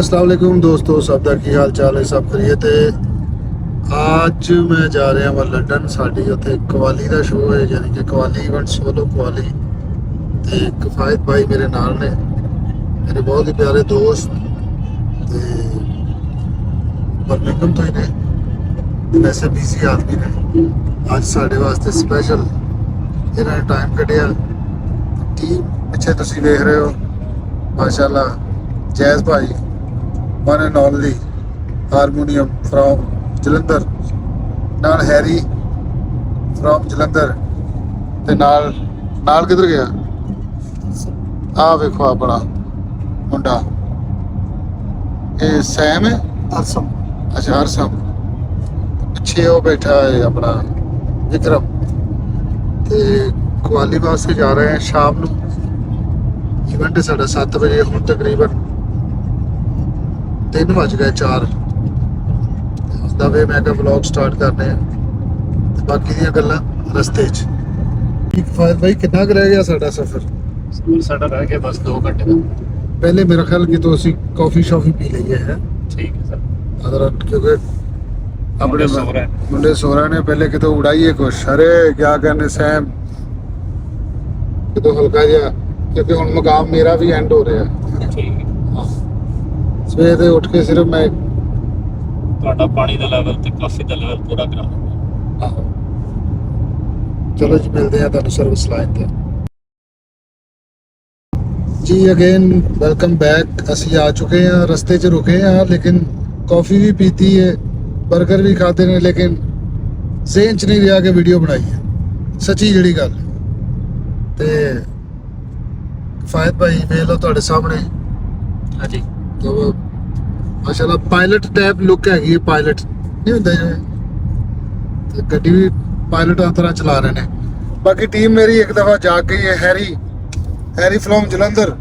अस्सलाम वालेकुम दोस्तों, सब का की हाल चाल है? सब खैरियत है। आज मैं जा रहा वा लंडन। साड़ी उत्थे कवाली का शो है, यानी कि कवाली इवेंट सोलो कवाली। ते किफायत भाई मेरे नाल ने, मेरे बहुत ही प्यारे दोस्त ते बर्मिंघम तो ही ने, वैसे बिजी आदमी ने। आज साढ़े वास्ते स्पैशल इन्होंने टाइम कढ़िया। टीम पिछे तुसीं देख रहे हो, माशाल्लाह। जैज़ भाई one and only harmonium from Jalandhar, नाल हैरी फ्रॉम जलंधर ते नाल किधर गया? आ वेखो अपना मुंडा, ये सैम है, अरसम। अच्छा अरसम। पिछे वो बैठा है अपना विक्रम। ते कवाली वास्ते जा रहे हैं शाम को। इवेंट है साढ़ा 7 बजे, हुण तकरीबन 3 बज गए 4। उसका वे मैं व्लॉग स्टार्ट करने हैं, बाकी दी गल्लां रस्ते च। किफायत भाई कितना रह गया साडा सफर? साडा रह गया बस 2 घंटे का। पहले मेरा ख्याल कि तो असी कॉफी शॉफी पी ली है। ठीक है सर। अगर क्योंकि अपने मुंडे सोरा ने पहले कि तो उड़ाइए कुछ। अरे क्या करने सैम, कि तो हल्का जिहा, क्योंकि हुण मुकाम मेरा भी एंड हो रहा है। ठीक है। सवेरे ਦੇ ਉੱਠ ਕੇ ਸਿਰਫ ਮੈਂ ਤੁਹਾਡਾ ਪਾਣੀ ਦਾ ਲੈਵਲ ਤੇ ਕਾਫੀ ਦਾ ਲੈਵਲ ਪੂਰਾ ਕਰਾਂਗਾ। ਚਲੋ ਜੀ ਮਿਲਦੇ ਆ ਤੁਹਾਨੂੰ ਸਰਵਿਸ ਲਾਈਨ ਤੇ। जी अगेन वेलकम बैक। ਅਸੀਂ ਆ ਚੁੱਕੇ ਹਾਂ, ਰਸਤੇ 'ਚ ਰੁਕੇ ਹਾਂ, लेकिन कॉफ़ी भी पीती है, बर्गर भी खाते ने, लेकिन ज़हन 'ਚ नहीं ਰਿਹਾ कि वीडियो बनाई है। सच्ची ਜਿਹੜੀ ਗੱਲ ਤੇ किफायत भाई ਵੇਖ ਲਓ ਤੁਹਾਡੇ ਸਾਹਮਣੇ। ਹਾਂਜੀ। तो माशाल्लाह पायलट टाइप लुक हैगी है। पायलट नहीं होंगे जिवें, गड्डी भी पायलट तरह चला रहे हैं। बाकी टीम मेरी एक दफ़ा जाग गई है। हैरी फ्रॉम जलंधर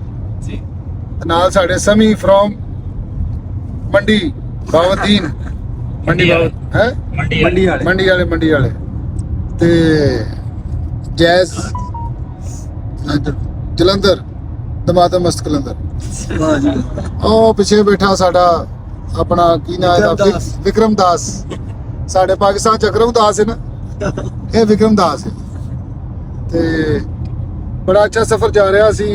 जी, नाल साढ़े समी फ्रॉम मंडी बावदीन। मंडी है मंडी वाले ते जैज़ जलंधर दमादम मस्त कलंदर। ਉਹ ਪਿੱਛੇ ਬੈਠਾ ਸਾਡਾ ਆਪਣਾ ਕੀ ਨਾਮ ਇਹਦਾ, ਵਿਕਰਮ ਦਾਸ। ਸਾਡੇ ਪਾਕਿਸਤਾਨ ਚ ਅਕਰਮ ਦਾਸ ਹੈ ਨਾ, ਇਹ ਵਿਕਰਮ ਦਾਸ ਹੈ। ਤੇ ਬੜਾ ਅੱਛਾ ਸਫ਼ਰ ਜਾ ਰਿਹਾ ਸੀ,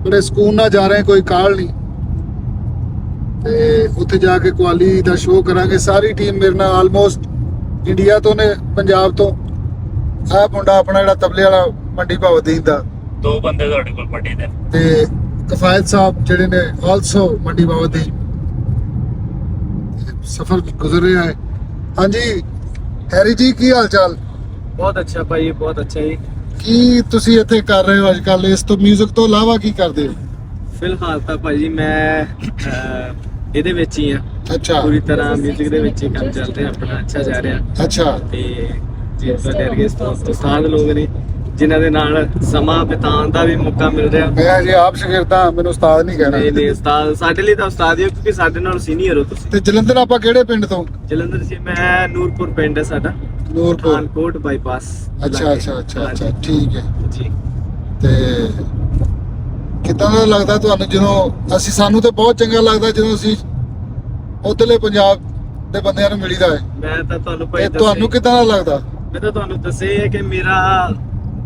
ਬੜੇ ਸਕੂਨ ਨਾਲ ਜਾ ਰਹੇ, ਕੋਈ ਕਾਹਲ ਨਹੀਂ। ਤੇ ਉੱਥੇ ਜਾ ਕੇ ਕਵਾਲੀ ਦਾ ਸ਼ੋਅ ਕਰਾਂਗੇ। ਸਾਰੀ ਟੀਮ ਮੇਰੇ ਨਾਲ ਆਲਮੋਸਟ ਇੰਡੀਆ ਤੋਂ ਨੇ, ਪੰਜਾਬ ਤੋਂ। ਆਹ ਮੁੰਡਾ ਆਪਣਾ ਜਿਹੜਾ ਤਬਲੇ ਵਾਲਾ ਮੰਡੀ ਭਾਵਦੀਨ ਦਾ, 2 ਬੰਦੇ ਤੁਹਾਡੇ ਕੋਲ ਮੰਡੀ ਦੇ ਤੇ किफायत साहब ਜਿਹੜੇ ਨੇ ਆਲਸੋ ਮੰਡੀ ਬਾਬਾ ਦੇ। ਸਫ਼ਰ ਗੁਜ਼ਰ ਰਿਹਾ ਹੈ। ਹਾਂਜੀ ਹੈਰੀ ਜੀ, ਕੀ ਹਾਲ ਚਾਲ? ਬਹੁਤ ਅੱਛਾ ਭਾਈ, ਬਹੁਤ ਅੱਛਾ ਜੀ। ਕੀ ਤੁਸੀਂ ਇੱਥੇ ਕਰ ਰਹੇ ਹੋ ਅੱਜ ਕੱਲ? ਇਸ ਤੋਂ 뮤직 ਤੋਂ ਇਲਾਵਾ ਕੀ ਕਰਦੇ ਹੋ? ਫਿਲਹਾਲ ਤਾਂ ਭਾਈ ਮੈਂ ਇਹਦੇ ਵਿੱਚ ਹੀ ਆ। ਅੱਛਾ ਪੂਰੀ ਤਰ੍ਹਾਂ 뮤직 ਦੇ ਵਿੱਚ ਹੀ ਕੰਮ ਚੱਲ ਰਿਹਾ ਆਪਣਾ, ਅੱਛਾ ਜਾ ਰਿਹਾ। ਅੱਛਾ। ਤੇ ਜੇ ਤੁਹਾਡੇ ਵਰਗੇ ਉਸਤਾਦ ਲੋਕ ਨੇ ਜਿਨ੍ਹਾਂ ਦੇ ਨਾਲ ਸਮਾਂ ਬਿਤਾਉਣ ਦਾ ਵੀ ਮੌਕਾ ਮਿਲ ਰਿਹਾ। ਮੈਂ ਜੀ ਆਪ ਸ਼ਾਗਿਰਦਾਂ, ਮੈਨੂੰ ਉਸਤਾਦ ਨਹੀਂ ਕਹਿਣਾ। ਨਹੀਂ ਉਸਤਾਦ ਸਾਡੇ ਲਈ ਤਾਂ ਉਸਤਾਦ ਹੀ ਹੋ, ਕਿਉਂਕਿ ਸਾਡੇ ਨਾਲ ਸੀਨੀਅਰ ਹੋ ਤੁਸੀਂ। ਤੇ ਜਲੰਧਰ ਆਪਾਂ ਕਿਹੜੇ ਪਿੰਡ ਤੋਂ? ਜਲੰਧਰ ਸੀ ਮੈਂ, ਨੂਰਪੁਰ ਪਿੰਡ ਹੈ ਸਾਡਾ, ਨੂਰਪੁਰ। ਪਠਾਨਕੋਟ ਬਾਈਪਾਸ। ਅੱਛਾ ਠੀਕ ਹੈ ਜੀ। ਤੇ ਕਿੱਦਾਂ ਦਾ ਲੱਗਦਾ ਤੁਹਾਨੂੰ ਜਦੋਂ ਅਸੀਂ, ਸਾਨੂੰ ਤਾਂ ਬਹੁਤ ਚੰਗਾ ਲੱਗਦਾ ਜਦੋਂ ਅਸੀਂ ਉੱਧਰਲੇ ਪੰਜਾਬ ਦੇ ਬੰਦਿਆਂ ਨੂੰ ਮਿਲੀਦਾ ਹੈ। ਮੈਂ ਤਾਂ ਤੁਹਾਨੂੰ ਭਾਈ ਤੁਹਾਨੂੰ ਕਿੱਦਾਂ ਦਾ ਲੱਗਦਾ? ਮੈਂ ਤਾਂ ਤੁਹਾਨੂੰ ਦੱਸਿਆ ਹੈ ਕਿ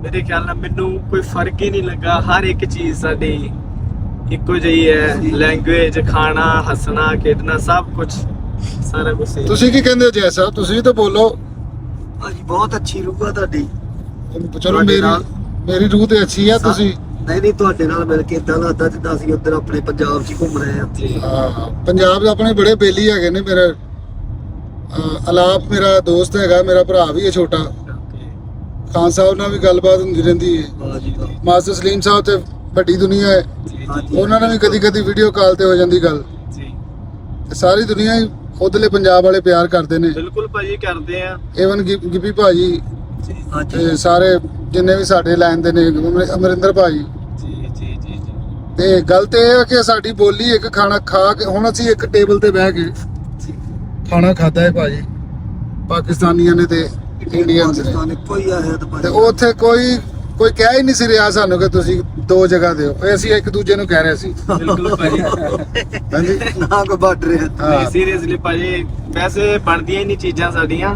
ਮੇਰੇ ਖਿਆਲ ਨਾਲ ਮੈਨੂੰ ਕੋਈ ਫਰਕ ਹੀ ਨਹੀਂ ਲੱਗਾ। ਹਰ ਇੱਕ ਚੀਜ਼ ਸਾਡੀ ਇੱਕੋ ਜਿਹੀ ਹੈ। ਲੈਂਗੁਏਜ, ਖਾਣਾ, ਹੱਸਣਾ, ਖੇਡਣਾ, ਸਭ ਕੁਝ, ਸਾਰਾ ਕੁਝ। ਤੁਸੀਂ ਕੀ ਕਹਿੰਦੇ ਹੋ ਜੈ ਸਾਹਿਬ? ਤੁਸੀਂ ਵੀ ਤਾਂ ਬੋਲੋ। ਹਾਂਜੀ ਬਹੁਤ ਅੱਛੀ ਰੂਹ ਆ ਤੁਹਾਡੀ। ਚਲੋ ਮੇਰੀ ਰੂਹ ਤੇ ਅੱਛੀ ਆ। ਤੁਸੀਂ ਨਹੀਂ ਤੁਹਾਡੇ ਨਾਲ ਮਿਲ ਕੇ ਇਦਾਂ ਲੱਗਦਾ ਜਿੱਦਾਂ ਅਸੀਂ ਉੱਧਰ ਆਪਣੇ ਪੰਜਾਬ 'ਚ ਹੀ ਘੁੰਮ ਰਹੇ ਹਾਂ। ਪੰਜਾਬ ਦੇ ਆਪਣੇ ਬੜੇ ਬੇਲੀ ਹੈਗੇ ਨੇ। ਮੇਰਾ ਅਲਾਪ ਮੇਰਾ ਦੋਸਤ ਹੈਗਾ, ਮੇਰਾ ਭਰਾ ਵੀ ਹੈ ਛੋਟਾ। ਖਾਨ ਸਾਹਿਬ ਨਾਲ ਵੀ ਗੱਲਬਾਤ ਹੁੰਦੀ ਰਹਿੰਦੀ ਹੈ। ਮਾਸਟਰ ਸਲੀਮ ਸਾਹਿਬ ਤੇ ਵੱਡੀ ਦੁਨੀਆ ਹੈ, ਉਹਨਾਂ ਨਾਲ ਵੀ ਕਦੀ ਵੀਡੀਓ ਕਾਲ ਤੇ ਹੋ ਜਾਂਦੀ ਗੱਲ। ਤੇ ਸਾਰੀ ਦੁਨੀਆ ਹੀ ਉਧਰਲੇ ਪੰਜਾਬ ਵਾਲੇ ਪਿਆਰ ਕਰਦੇ ਨੇ। ਬਿਲਕੁਲ ਭਾਜੀ ਕਰਦੇ ਆ। ਈਵਨ ਗਿੱਪੀ ਭਾਜੀ ਤੇ ਸਾਰੇ ਜਿੰਨੇ ਵੀ ਸਾਡੇ ਲਾਈਨ ਦੇ ਨੇ, ਅਮਰਿੰਦਰ ਭਾਜੀ। ਤੇ ਗੱਲ ਤੇ ਇਹ ਹੈ ਕਿ ਸਾਡੀ ਬੋਲੀ ਇੱਕ ਖਾਣਾ ਖਾ ਕੇ, ਹੁਣ ਅਸੀਂ ਇੱਕ ਟੇਬਲ ਤੇ ਬਹਿ ਕੇ ਖਾਣਾ ਖਾਦਾ ਹੈ ਭਾਜੀ, ਪਾਕਿਸਤਾਨੀਆਂ ਨੇ ਤੇ ਇੰਡੀਅਨਸ ਨੇ। ਕੋਈ ਆ ਹੈ ਤੇ ਉੱਥੇ ਕੋਈ ਕਹਿ ਹੀ ਨਹੀਂ ਸੀ ਰਿਹਾ ਸਾਨੂੰ ਕਿ ਤੁਸੀਂ 2 ਜਗ੍ਹਾ ਦਿਓ, ਅਸੀਂ ਇੱਕ ਦੂਜੇ ਨੂੰ ਕਹਿ ਰਹੇ ਸੀ। ਬਿਲਕੁਲ ਭਾਜੀ। ਹਾਂਜੀ ਨਾ ਕੋਈ ਬਾਰਡਰ ਹੈ। ਹਾਂ ਸੀਰੀਅਸਲੀ ਭਾਜੀ ਵੈਸੇ ਬਣਦੀਆਂ ਹੀ ਨਹੀਂ ਚੀਜ਼ਾਂ ਸਾਡੀਆਂ,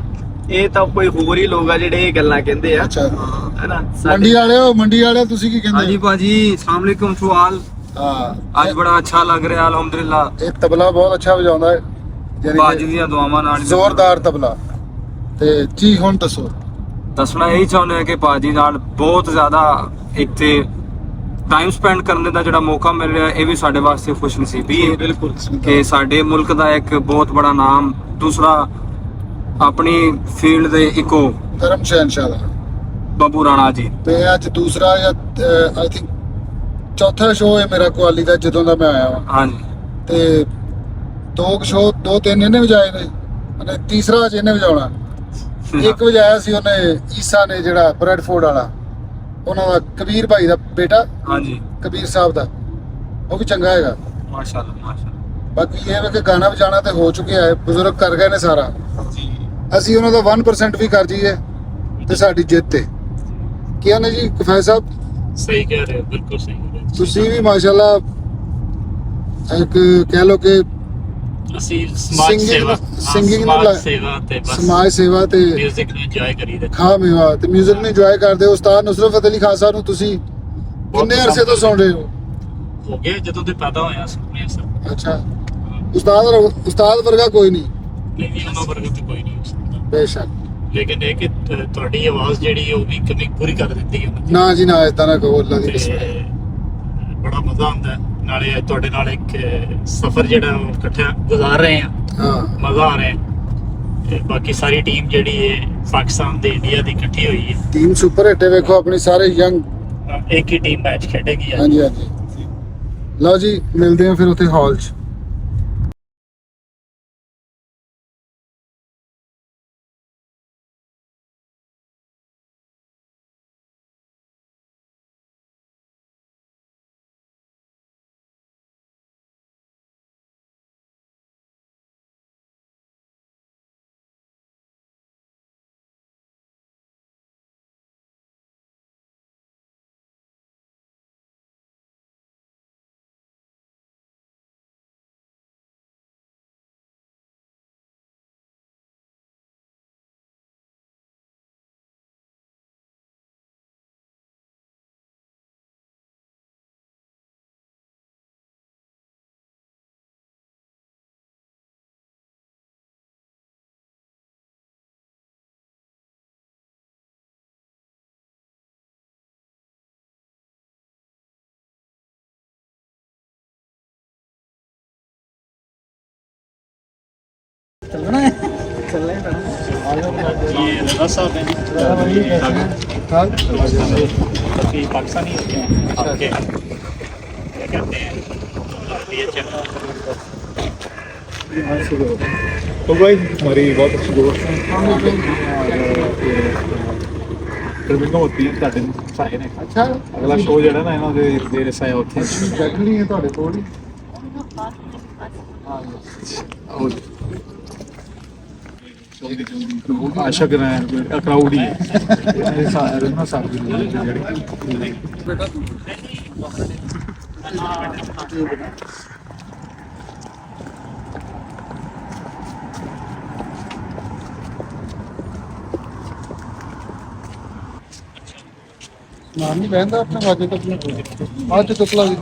ਇਹ ਤਾਂ ਕੋਈ ਹੋਰ ਹੀ ਲੋਕ ਆ ਜਿਹੜੇ ਇਹ ਗੱਲਾਂ ਕਹਿੰਦੇ ਆ, ਅੱਛਾ ਹੈਨਾ। ਮੰਡੀ ਵਾਲਿਓ ਤੁਸੀਂ ਕੀ ਕਹਿੰਦੇ? ਹਾਂਜੀ ਭਾਜੀ, अस्सलाम वालेकुम टू ऑल। ਹਾਂ ਅੱਜ ਬੜਾ ਅੱਛਾ ਲੱਗ ਰਿਹਾ ਅਲਹਮਦੁਲਿਲਾ। ਇਹ ਤਬਲਾ ਬਹੁਤ ਅੱਛਾ ਵਜਾਉਂਦਾ ਹੈ, ਯਾਨੀ ਬਾਜੀ ਕਿ ਦੀਆਂ ਦੁਆਵਾਂ ਨਾਲ ਜ਼ੋਰਦਾਰ ਤਬਲਾ। ਤੇ ਜੀ ਹੁਣ ਦੱਸੋ। ਦੱਸਣਾ ਇਹੀ ਚਾਹੁੰਦੇ ਹਾਂ ਕਿ ਭਾਜੀ ਨਾਲ ਬਹੁਤ ਜ਼ਿਆਦਾ ਇੱਕ ਤੇ ਟਾਈਮ ਸਪੈਂਡ ਕਰਨ ਦਾ ਜਿਹੜਾ ਮੌਕਾ ਮਿਲ ਰਿਹਾ, ਇਹ ਵੀ ਸਾਡੇ ਵਾਸਤੇ ਖੁਸ਼ਨਸੀਬੀ ਹੈ। ਬਿਲਕੁਲ ਕਿ ਸਾਡੇ ਮੁਲਕ ਦਾ ਇੱਕ ਬਹੁਤ ਬੜਾ ਨਾਮ, ਦੂਸਰਾ ਆਪਣੀ ਫੀਲਡ ਦੇ ਇੱਕੋ ਧਰਮ ਸ਼ਹਿਨशाह ਦਾ ਬੱਬੂ ਰਾਣਾ ਜੀ। ਤੇ ਅੱਜ ਦੂਸਰਾ ਜਾਂ ਆਈ ਥਿੰਕ ਚੌਥਾ ਸ਼ੋਅ ਹੈ ਮੇਰਾ ਕੁਆਲੀ ਦਾ ਜਦੋਂ ਦਾ ਮੈਂ ਆਇਆ ਹਾਂ। ਹਾਂਜੀ ਤੇ 2 3 ਇਹਨੇ ਵਜਾਏ ਨੇ, ਅਤੇ ਤੀਸਰਾ ਅੱਜ ਇਹਨੇ ਵਜਾਉਣਾ। ਇੱਕ ਵਜਾਇਆ ਸੀ ਉਹਨੇ ਈਸਾ ਨੇ, ਜਿਹੜਾ ਬਰੈਡਫੋਰਡ ਵਾਲਾ, ਉਹਨਾਂ ਦਾ ਕਬੀਰ ਭਾਈ ਦਾ ਬੇਟਾ, ਹਾਂਜੀ ਕਬੀਰ ਸਾਹਿਬ ਦਾ, ਉਹ ਵੀ ਚੰਗਾ ਹੈਗਾ। ਮਾਸ਼ਾਅੱਲਾ ਮਾਸ਼ਾਅੱਲਾ। ਬਾਕੀ ਇਹ ਵੇ ਕਿ ਗਾਣਾ ਵਜਾਣਾ ਤੇ ਹੋ ਚੁੱਕਿਆ ਹੈ, ਬਜ਼ੁਰਗ ਕਰ ਗਏ ਨੇ ਸਾਰਾ। ਜੀ ਅਸੀਂ ਉਹਨਾਂ ਦਾ 1% ਵੀ ਕਰ ਜਾਈਏ ਤੇ ਸਾਡੀ ਜਿੱਤ ਹੈ। ਕੀ ਨੇ ਜੀ ਕਫਾਇ ਸਾਹਿਬ? ਸਹੀ ਕਹਿ ਰਹੇ ਹੋ, ਬਿਲਕੁਲ ਸਹੀ ਕਹਿ ਰਹੇ ਹੋ। ਤੁਸੀਂ ਵੀ ਮਾਸ਼ਾਅੱਲਾ ਇੱਕ ਕਹਿ ਲੋ ਕਿ ਅਸੀਂ ਸਮਾਜ ਸੇਵਾ, ਸਿੰਗਿੰਗ ਸਮਾਜ ਨੂੰ ਸੇਵਾ ਤੇ ਬਸ ਸਮਾਜ ਸੇਵਾ ਤੇ ਮਿਊਜ਼ਿਕ ਨੂੰ ਇੰਜੋਏ ਕਰੀਦਾ। ਖਾ ਮੇਵਾ ਤੇ ਮਿਊਜ਼ਿਕ ਨੂੰ ਇੰਜੋਏ ਕਰਦੇ ਹੋ। ਉਸਤਾਦ ਨੁਸਰਤ ਫਤਿਹ ਅਲੀ ਖਾਨ ਸਾਹਿਬ ਨੂੰ ਤੁਸੀਂ ਕਿੰਨੇ ਅਰਸੇ ਤੋਂ ਸੁਣ ਰਹੇ ਹੋ? ਹੋ ਗਏ ਜਦੋਂ ਦੇ ਪੈਦਾ ਹੋਇਆ ਸੁਣਿਆ ਸਰ। ਅੱਛਾ, ਉਸਤਾਦ ਵਰਗਾ ਕੋਈ ਨਹੀਂ। ਨਹੀਂ ਉਹਨਾਂ ਵਰਗਾ ਤੇ ਕੋਈ ਨਹੀਂ ਹੋ ਸਕਦਾ, ਬੇਸ਼ੱਕ। ਲੇਕਿਨ ਇਹ ਕਿ ਤੁਹਾਡੀ ਆਵਾਜ਼ ਜਿਹੜੀ ਉਹ ਵੀ ਕਮੀ ਪੂਰੀ ਕਰ ਦਿੰਦੀ ਹੈ ਉਹਨਾਂ ਦੀ। ਨਾ ਜੀ ਨਾ, ਇਦਾਂ ਨਾ ਕਹੋ, ਅੱਲਾ ਦੀ ਕਸਮ। ਤੇ ਬੜਾ ਮਜ਼ਾ ਆਉਂਦਾ ਹੈ। ਨਾਲੇ ਅੱਜ ਤੁਹਾਡੇ ਨਾਲ ਇੱਕ ਸਫ਼ਰ ਜਿਹੜਾ ਉਹ ਇਕੱਠਾ ਗੁਜ਼ਾਰ ਰਹੇ ਹਾਂ, ਹਾਂ ਮਜ਼ਾ ਆ ਰਿਹਾ ਹੈ। ਤੇ ਬਾਕੀ ਸਾਰੀ ਟੀਮ ਜਿਹੜੀ ਹੈ ਪਾਕਿਸਤਾਨ ਤੇ ਇੰਡੀਆ ਦੀ ਇਕੱਠੀ ਹੋਈ ਹੈ। ਟੀਮ ਸੁਪਰ ਹਿੱਟ ਹੈ, ਵੇਖੋ ਆਪਣੀ ਸਾਰੇ ਯੰਗ। ਇੱਕ ਹੀ ਟੀਮ ਮੈਚ ਖੇਡੇਗੀ ਅੱਜ। ਹਾਂਜੀ ਹਾਂਜੀ, ਲਓ ਜੀ ਮਿਲਦੇ ਹਾਂ ਫਿਰ ਉੱਥੇ ਹਾਲ 'ਚ। ये रजा साहब हैं जी, पाकिस्तानी आपके क्या कहते हैं तो भाई हमारी बहुत अच्छी दोस्त हैं ਟਰਮਿੰਗਾਂ ਹੁੰਦੀਆਂ ਤੁਹਾਡੇ ਸਾਏ ਨੇ। ਅੱਛਾ, ਅਗਲਾ ਸ਼ੋਅ ਜਿਹੜਾ ਨਾ ਇਹਨਾਂ ਦੇ ਦੇਰ ਸਾਏ ਉੱਥੇ ਬੈਠਣੀ ਹੈ ਤੁਹਾਡੇ ਕੋਲ ਹੀ। ਆਸ਼ਕ ਨੇ ਕਰਾਊਡ ਹੀ ਹੈ ਇਹਨਾਂ ਦੇ ਸਾਰੇ ਨਾ ਸਾਥੀ ਜਿਹੜੀ ਨਾਮ ਨਹੀਂ ਬਹਿੰਦਾ ਆਪਣੇ ਵਾਜੇ ਤੱਕ ਅੱਜ ਤੁਕਲਾ ਜੀ।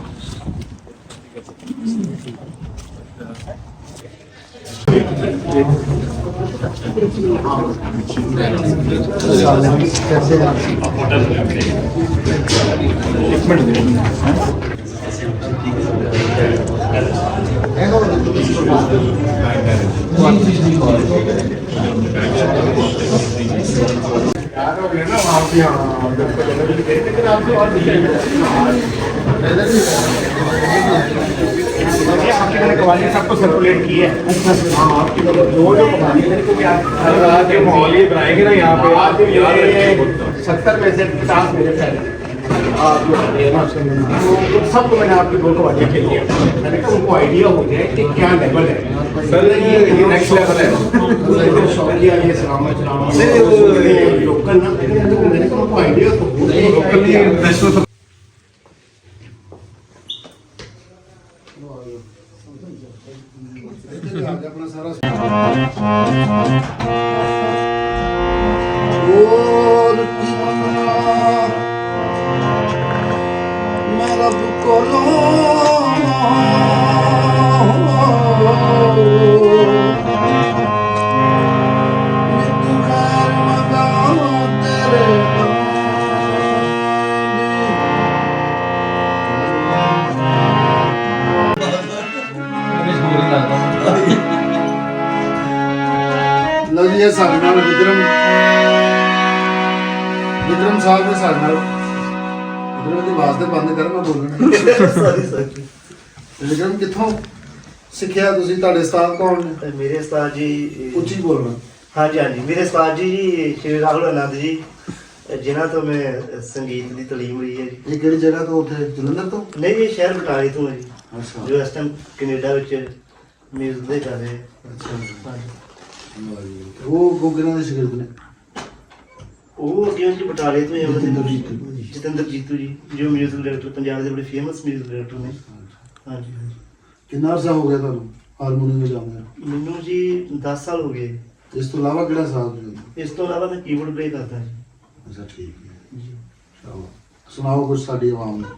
सबको सर्कुलेट की है। आपकी जो कवाली को भी आप हर रात ये माहौल ये बनाएंगे ना यहाँ पे, आप याद रखिए 70 में से 50 मिनट है। आप जो कर रहे हैं ना तो सबको मैंने आपकी दो कवालियाँ खेली है। मैंने कहा उनको आइडिया हो गया कि क्या लेवल है सर, ये नेक्स्ट लेवल है। शौकिया ये सलामत लोकल ना, मैंने कहा उनको आइडिया तो लोकल अपना सारा और की मंगना मैं रब को लो तू खैर मंगा तेरे ਲਓ ਜੀ ਇਹ ਸਾਡੇ ਨਾਲ ਵਿਕਰਮ ਸਾਹਿਬ ਨੇ ਸਾਡੇ ਨਾਲ ਵਿਕਰਮ ਦੀ ਆਵਾਜ਼ ਤੇ ਬੰਦ ਕਰ, ਮੈਂ ਬੋਲਣਾ। ਸਾਰੀ ਵਿਕਰਮ ਕਿੱਥੋਂ ਸਿੱਖਿਆ ਤੁਸੀਂ, ਤੁਹਾਡੇ ਉਸਤਾਦ ਕੌਣ ਨੇ? ਮੇਰੇ ਉਸਤਾਦ ਜੀ ਉੱਚੀ ਬੋਲਣਾ। ਹਾਂਜੀ ਹਾਂਜੀ, ਮੇਰੇ ਉਸਤਾਦ ਜੀ ਸ਼੍ਰੀ ਰਾਹੁਲ ਆਨੰਦ ਜੀ, ਜਿਨ੍ਹਾਂ ਤੋਂ ਮੈਂ ਸੰਗੀਤ ਦੀ ਤਾਲੀਮ ਲਈ ਹੈ ਜੀ। ਇਹ ਕਿਹੜੀ ਜਗ੍ਹਾ ਤੋਂ? ਉੱਥੇ ਜਲੰਧਰ ਤੋਂ? ਨਹੀਂ, ਇਹ ਸ਼ਹਿਰ ਬਟਾਲੇ ਤੋਂ ਹੈ ਜੀ, ਅੱਛਾ ਜੋ ਇਸ ਟਾਈਮ ਕੈਨੇਡਾ ਵਿੱਚ ਮਿਊਜ਼ਿਕ ਦੇ ਕਰ ਰਹੇ ਹੈ। ਅੱਛਾ ਜੀ। ਹਾਂਜੀ, ਉਹ ਕਿਹਨਾਂ ਦੇ ਸ਼ਾਗਿਰਦ ਨੇ? ਉਹ ਅੱਗੇ ਜੀ ਬਟਾਲੇ ਤੋਂ ਹੀ ਆਉਂਦੇ ਜਤਿੰਦਰ ਨੇ। ਜੀਤੂ। ਜਤਿੰਦਰ ਜੀਤੂ ਜੀ, ਜੋ ਮਿਊਜ਼ਿਕ ਡਾਇਰੈਕਟਰ ਪੰਜਾਬ ਦੇ ਬੜੇ ਫੇਮਸ ਮਿਊਜ਼ਿਕ ਡਾਇਰੈਕਟਰ ਨੇ। ਹਾਂਜੀ ਹਾਂਜੀ, ਕਿੰਨਾ ਅਰਸਾ ਹੋ ਗਿਆ ਤੁਹਾਨੂੰ ਹਾਰਮੋਨੀਅਮ ਵਜਾਉਂਦੇ? ਮੈਨੂੰ ਜੀ 10 ਸਾਲ ਹੋ ਗਏ। ਇਸ ਤੋਂ ਇਲਾਵਾ ਕਿਹੜਾ ਸਾਥ ਵਜਾਉਂਦੇ? ਇਸ ਤੋਂ ਇਲਾਵਾ ਮੈਂ ਕੀਬੋਰਡ ਪਲੇ ਕਰਦਾ ਜੀ। ਅੱਛਾ ਠੀਕ ਹੈ ਜੀ। ਚਲੋ ਸੁਣਾਓ ਕੁਝ ਸਾਡੀ ਆਵਾਮ ਨੂੰ।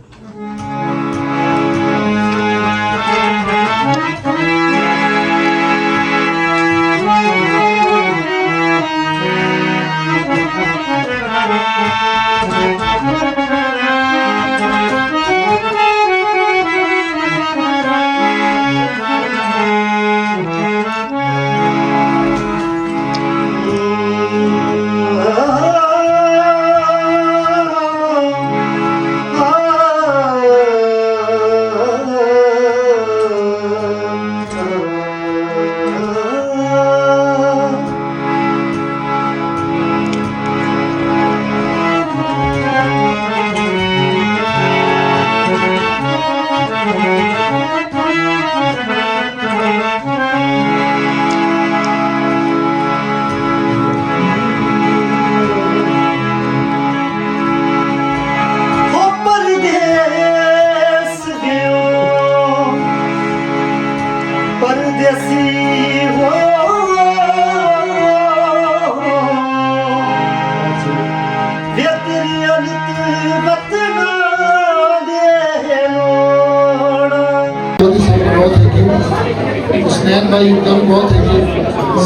हुसनैन भाई उनका भी बहुत थैंक यू।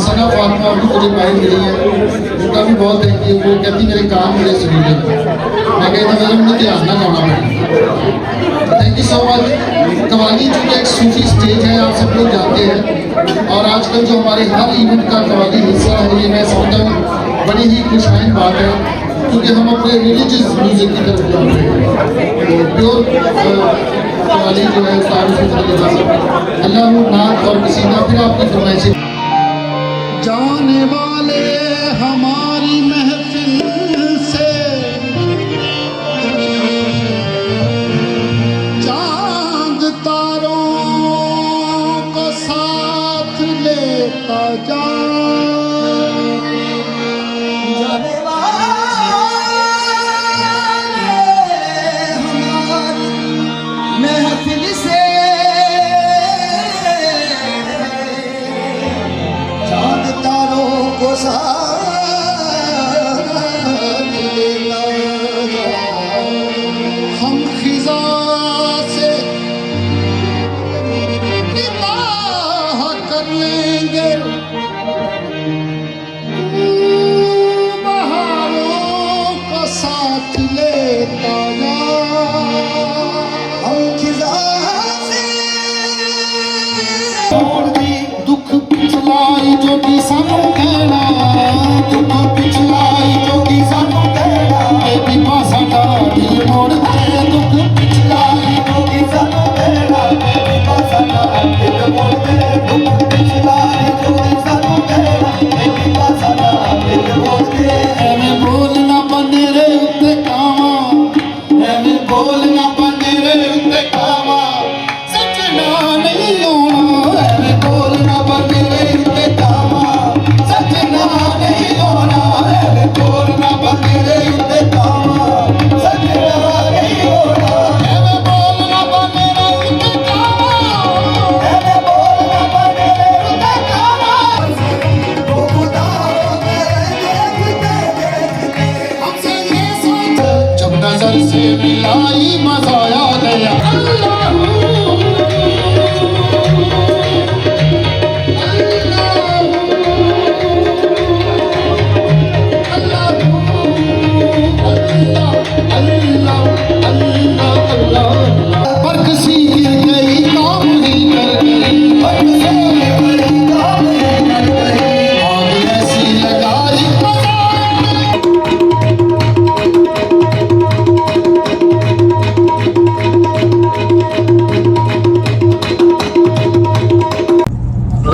सना फातिमा भी मुझे पाई मिली है, उनका भी बहुत थैंक यू। वो कहती मेरे काम बड़े सुरीले हैं, मैं कहता भाई मुझे ध्यान ना गाना पड़ेगा। Thank you so much. Qawwali चूँकि एक सूफी स्टेज है, आप सब लोग जानते हैं, और आजकल जो हमारे हर इवेंट का कव्वाली हिस्सा है, ये मैं समझता हूँ बड़ी ही खुशहाइन बात है, क्योंकि हम अपने रिलीजियस म्यूजिक की तरफ जा रहे हैं। तो प्योर कव्वाली जो है अल्लाह नाथ और पसीना फिर आपकी फरमाइश। जाने वाले हमारी महफिल से चांद तारों को साथ लेता जा, हम खिजा से निगाह कर लेंगे, बहारों को साथ लेता जा। हम खिजा से दुख पिछलाई जो कि सानू कहना, दुख पिछलाई जो कि सानू कहना, बेबी पासा डाली मोड़ दे। दुख पिछलाई जो कि सानू कहना, बेबी पासा डाली मोड़ दे। दुख पिछलाई जो कि सानू कहना, बेबी पासा डाली मोड़ दे। एवें बोलना बने रे उत्ते कावां, एवें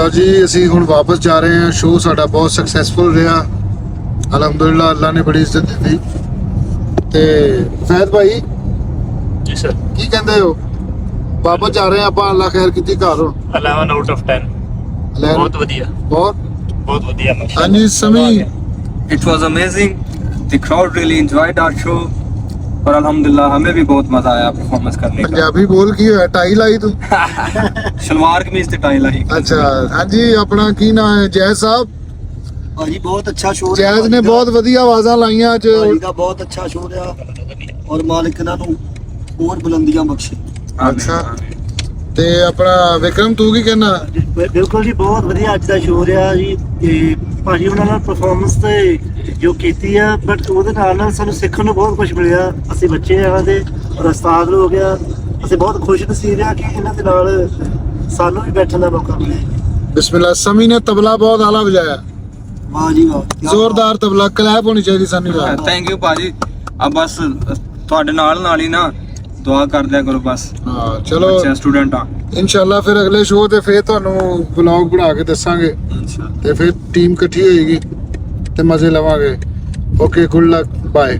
ਲਓ ਜੀ ਅਸੀਂ ਹੁਣ ਵਾਪਸ ਜਾ ਰਹੇ ਹਾਂ। ਸ਼ੋਅ ਸਾਡਾ ਬਹੁਤ ਸਕਸੈਸਫੁਲ ਰਿਹਾ ਅਲਹਮਦੁਲਿਲਾ, ਅੱਲਾ ਨੇ ਬੜੀ ਇੱਜ਼ਤ ਦਿੱਤੀ। ਤੇ ਫੈਦ ਭਾਈ ਜੀ ਸਰ, ਕੀ ਕਹਿੰਦੇ ਹੋ? ਵਾਪਸ ਜਾ ਰਹੇ ਹਾਂ ਆਪਾਂ, ਅੱਲਾ ਖੈਰ ਕੀਤੀ ਘਰ ਹੁਣ। 11 ਆਊਟ ਆਫ 10 ਬਹੁਤ ਵਧੀਆ, ਬਹੁਤ ਬਹੁਤ ਵਧੀਆ ਮਾਸ਼ਾਅੱਲਾ। ਹਾਂਜੀ ਸਮੀ, It was amazing. The crowd really enjoyed our show. और अल्हम्दुलिल्लाह हमें भी बहुत मजा आया परफॉर्मेंस करने का। ਪੰਜਾਬੀ ਬੋਲ ਕੀ ਹੋਇਆ? ਟਾਈ ਲਾਈ ਤੂੰ? सलवार कमीज ते टाई लाई। ਅੱਛਾ ਹਾਂਜੀ, ਆਪਣਾ ਕੀ ਨਾਮ ਹੈ? ਜੈ ਸਾਹਿਬ। ਭਾਜੀ ਬਹੁਤ ਅੱਛਾ ਸ਼ੋਅ ਜੈਜ਼ ਨੇ ਬਹੁਤ ਵਧੀਆ ਆਵਾਜ਼ਾਂ ਲਾਈਆਂ ਅੱਜ। ਭਾਜੀ ਦਾ ਬਹੁਤ ਅੱਛਾ ਸ਼ੋਅ ਰਿਹਾ ਔਰ ਮਾਲਿਕ ਇਹਨਾਂ ਨੂੰ ਹੋਰ ਬੁਲੰਦੀਆਂ ਬਖਸ਼ੇ। ਅੱਛਾ ਤੇ ਆਪਣਾ ਵਿਕਰਮ ਤੂੰ ਕੀ ਕਹਿਣਾ? ਬਿਲਕੁਲ ਜੀ, ਬਹੁਤ ਵਧੀਆ ਅੱਜ ਦਾ ਸ਼ੋਅ ਰਿਹਾ ਜੀ। ਤੇ ਭਾਜੀ ਉਹਨਾਂ ਨਾਲ ਪਰਫਾਰਮੈਂਸ ਤੇ ਜੋ ਕੀਤੀ ਆ, ਬਟ ਉਹਦੇ ਨਾਲ ਸਾਨੂੰ ਸਿੱਖਣ ਨੂੰ ਬਹੁਤ ਕੁਝ ਮਿਲਿਆ। ਅਸੀਂ ਬੱਚੇ ਆ ਦੇ ਔਰ ਉਸਤਾਦ ਹੋ ਗਿਆ, ਅਸੀਂ ਬਹੁਤ ਖੁਸ਼ ਨਸੀਬ ਆ ਕਿ ਇਹਨਾਂ ਦੇ ਨਾਲ ਸਾਨੂੰ ਵੀ ਬੈਠਣ ਦਾ ਮੌਕਾ ਮਿਲਿਆ। ਬਿਸਮਿਲ੍ਲਾ। ਸਮੀ ਨੇ ਤਬਲਾ ਬਹੁਤ ਆਲਾ ਵਜਾਇਆ, ਵਾਹ ਜੀ ਵਾਹ, ਕਿਆ ਜ਼ੋਰਦਾਰ ਤਬਲਾ। ਕਲੈਪ ਹੋਣੀ ਚਾਹੀਦੀ ਸਾਨੂੰ ਯਾਰ। थैंक यू भाजी। अब बस ਤੁਹਾਡੇ ਨਾਲ ਹੀ ਨਾ ਦੁਆ ਕਰ ਦਿਆ ਕਰੋ ਬਸ। ਹਾਂ ਚਲੋ ਬੱਚੇ ਸਟੂਡੈਂਟ ਆ ਇਨਸ਼ਾਅੱਲਾ ਫਿਰ ਅਗਲੇ ਸ਼ੋਅ ਤੇ ਫਿਰ ਤੁਹਾਨੂੰ ਵਲੌਗ ਬਣਾ ਕੇ ਦੱਸਾਂਗੇ ਇਨਸ਼ਾਅੱਲਾ। ਤੇ ਫਿਰ ਟੀਮ ਇਕੱਠੀ ਹੋਏਗੀ ਤੇ ਮਜ਼ੇ ਲਵਾਂਗੇ। Okay, good luck, bye.